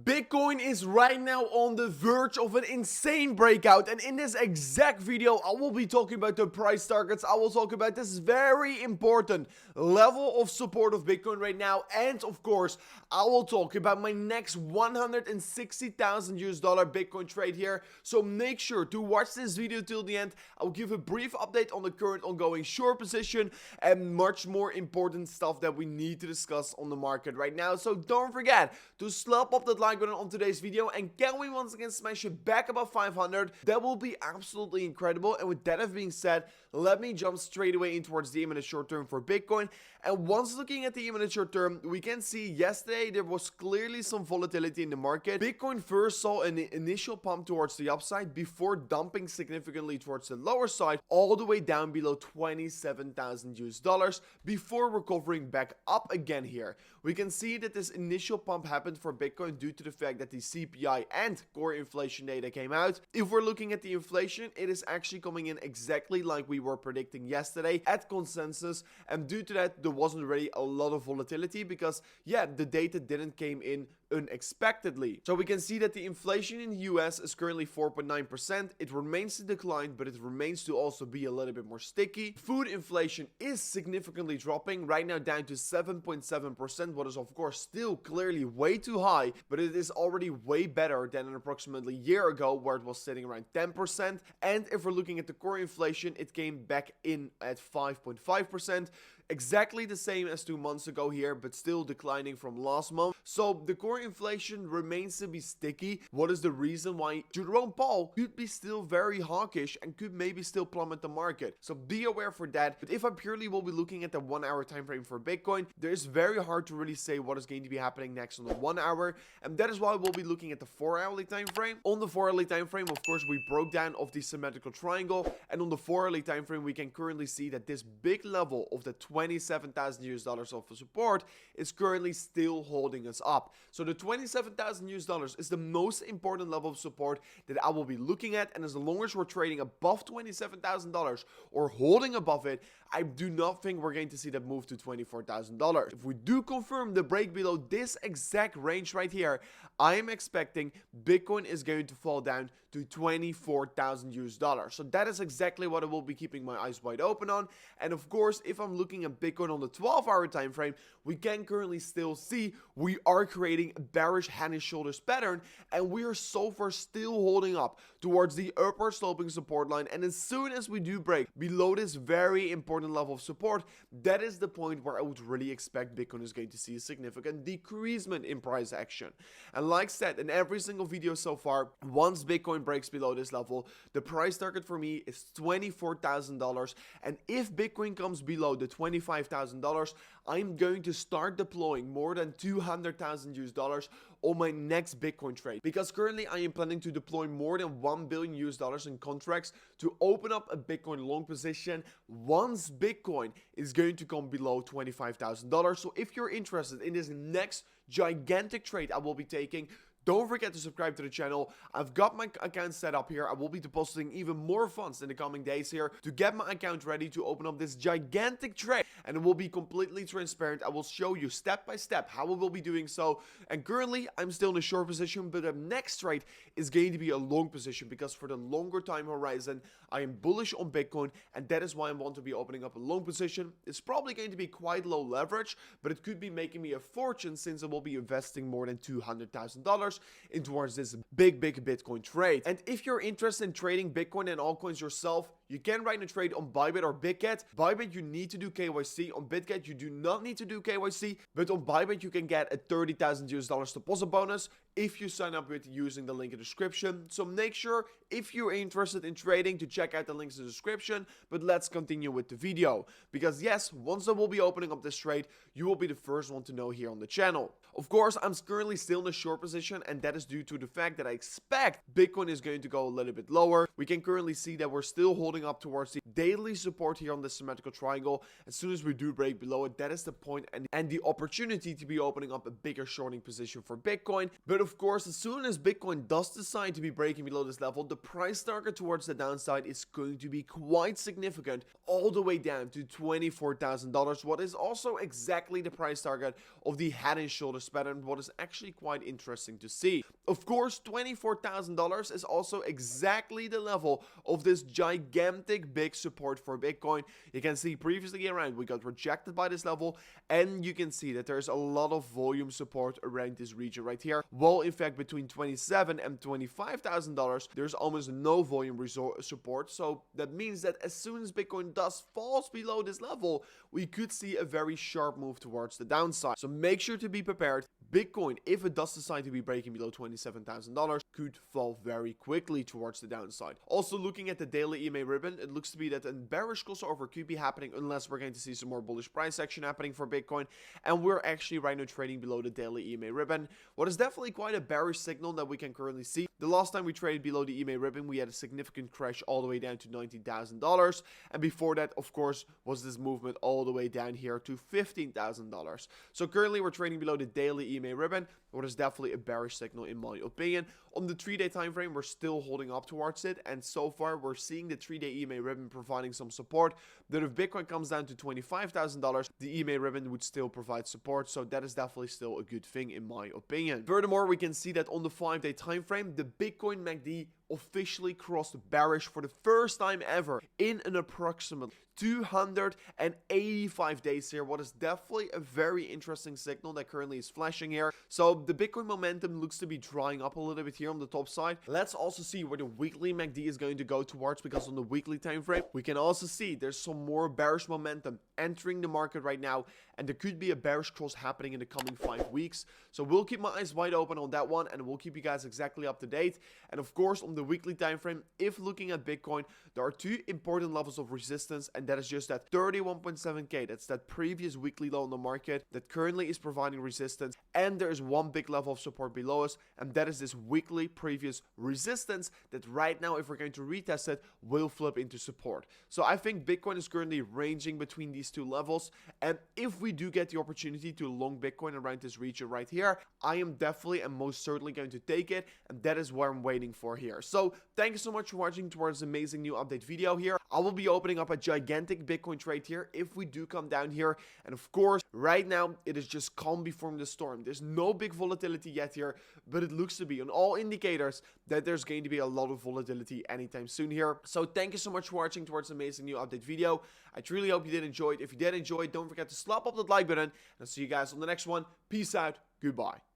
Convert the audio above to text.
Bitcoin is right now on the verge of an insane breakout, and in this exact video I will be talking about the price targets. I will talk about this very important level of support of Bitcoin right now, and of course I will talk about my next $160,000 Bitcoin trade here. So make sure to watch this video till the end. I'll give a brief update on the current ongoing short position and much more important stuff that we need to discuss on the market right now. So don't forget to slap up that like button on today's video, and can we once again smash it back above 500? That will be absolutely incredible. And with that being said, let me jump straight away in towards the imminent short term for Bitcoin. And once looking at the imminent short term, we can see yesterday there was clearly some volatility in the market. Bitcoin first saw an initial pump towards the upside before dumping significantly towards the lower side, all the way down below $27,000 before recovering back up again here. We can see that this initial pump happened for Bitcoin due to the fact that the CPI and core inflation data came out. If we're looking at the inflation, it is actually coming in exactly like we were predicting yesterday at consensus, and due to that there wasn't really a lot of volatility because the data didn't came in unexpectedly. So we can see that the inflation in the US is currently 4.9%. It remains to decline, but it remains to also be a little bit more sticky. Food inflation is significantly dropping right now, down to 7.7%, what is of course still clearly way too high, but it is already way better than an approximately year ago where it was sitting around 10%. And if we're looking at the core inflation, it came back in at 5.5%. Exactly the same as 2 months ago here, but still declining from last month. So the core inflation remains to be sticky. What is the reason why Jerome Powell could be still very hawkish and could maybe still plummet the market? So be aware for that. But if I purely will be looking at the 1 hour time frame for Bitcoin, there is very hard to really say what is going to be happening next on the 1 hour, and that is why we'll be looking at the 4 hourly time frame. On the 4 hourly time frame, of course, we broke down of the symmetrical triangle, and on the 4 hourly time frame we can currently see that this big level of the $27,000 of support is currently still holding us up. So the $27,000 is the most important level of support that I will be looking at, and as long as we're trading above $27,000 or holding above it, I do not think we're going to see that move to $24,000. If we do confirm the break below this exact range right here, I am expecting Bitcoin is going to fall down to $24,000. So that is exactly what I will be keeping my eyes wide open on. And of course, if I'm looking at Bitcoin on the 12-hour time frame, we can currently still see we are creating a bearish head and shoulders pattern, and we are so far still holding up towards the upward sloping support line. And as soon as we do break below this very important level of support, that is the point where I would really expect Bitcoin is going to see a significant decreasement in price action. And like said in every single video so far, once Bitcoin breaks below this level, the price target for me is $24,000, and if Bitcoin comes below the $25,000, I'm going to start deploying more than $200,000 on my next Bitcoin trade, because currently I am planning to deploy more than $1 billion in contracts to open up a Bitcoin long position once Bitcoin is going to come below $25,000. So if you're interested in this next gigantic trade I will be taking, don't forget to subscribe to the channel. I've got my account set up here. I will be depositing even more funds in the coming days here to get my account ready to open up this gigantic trade, and it will be completely transparent. I will show you step by step how we will be doing so. And currently I'm still in a short position, but the next trade is going to be a long position, because for the longer time horizon I am bullish on Bitcoin, and that is why I want to be opening up a long position. It's probably going to be quite low leverage, but it could be making me a fortune since I will be investing more than $200,000 in towards this big Bitcoin trade. And if you're interested in trading Bitcoin and altcoins yourself, you can write a trade on Bybit or Bitget. Bybit, you need to do KYC. On Bitget, you do not need to do KYC, but on Bybit, you can get a $30,000 deposit bonus if you sign up with using the link in the description. So make sure, if you're interested in trading, to check out the links in the description. But let's continue with the video, because yes, once I will be opening up this trade, you will be the first one to know here on the channel. Of course, I'm currently still in a short position, and that is due to the fact that I expect Bitcoin is going to go a little bit lower. We can currently see that we're still holding up towards the daily support here on the symmetrical triangle. As soon as we do break below it, that is the point and the opportunity to be opening up a bigger shorting position for Bitcoin. But of course, as soon as Bitcoin does decide to be breaking below this level, the price target towards the downside is going to be quite significant, all the way down to $24,000, what is also exactly the price target of the head and shoulders pattern, what is actually quite interesting to see. Of course, $24,000 is also exactly the level of this gigantic big support for Bitcoin. You can see previously around we got rejected by this level, and you can see that there's a lot of volume support around this region right here. While in fact between $27,000 and $25,000 there's almost no volume support, so that means that as soon as Bitcoin does falls below this level, we could see a very sharp move towards the downside. So make sure to be prepared. Bitcoin, if it does decide to be breaking below $27,000, could fall very quickly towards the downside. Also, looking at the daily EMA ribbon, it looks to be that a bearish crossover could be happening unless we're going to see some more bullish price action happening for Bitcoin, and we're actually right now trading below the daily EMA ribbon. What is definitely quite a bearish signal that we can currently see. The last time we traded below the EMA ribbon, we had a significant crash all the way down to $19,000, and before that, of course, was this movement all the way down here to $15,000. So currently, we're trading below the daily EMA ribbon, what is definitely a bearish signal in my opinion. On the 3-day time frame, we're still holding up towards it, and so far we're seeing the 3-day EMA ribbon providing some support. That if Bitcoin comes down to $25,000, the EMA ribbon would still provide support, so that is definitely still a good thing in my opinion. Furthermore, we can see that on the 5-day time frame, the Bitcoin MACD officially crossed bearish for the first time ever in an approximate 285 days here. What is definitely a very interesting signal that currently is flashing here. So the Bitcoin momentum looks to be drying up a little bit here on the top side. Let's also see where the weekly MACD is going to go towards, because on the weekly time frame we can also see there's some more bearish momentum entering the market right now, and there could be a bearish cross happening in the coming 5 weeks. So we'll keep my eyes wide open on that one, and we'll keep you guys exactly up to date. And of course, on the weekly time frame, if looking at Bitcoin, there are 2 important levels of resistance, and that is just that 31.7k, that's that previous weekly low on the market that currently is providing resistance, and there is one big level of support below us, and that is this weekly previous resistance that right now, if we're going to retest it, will flip into support. So I think Bitcoin is currently ranging between these 2 levels, and if we do get the opportunity to long Bitcoin around this region right here, I am definitely and most certainly going to take it, and that is what I'm waiting for here. So thank you so much for watching towards this amazing new update video here. I will be opening up a gigantic Bitcoin trade here if we do come down here, and of course right now it is just calm before the storm. There's no big volatility yet here, but it looks to be on all indicators that there's going to be a lot of volatility anytime soon here. So thank you so much for watching towards this amazing new update video. I truly hope you did enjoy it. If you did enjoy it, don't forget to slap up that like button, and I'll see you guys on the next one. Peace out. Goodbye.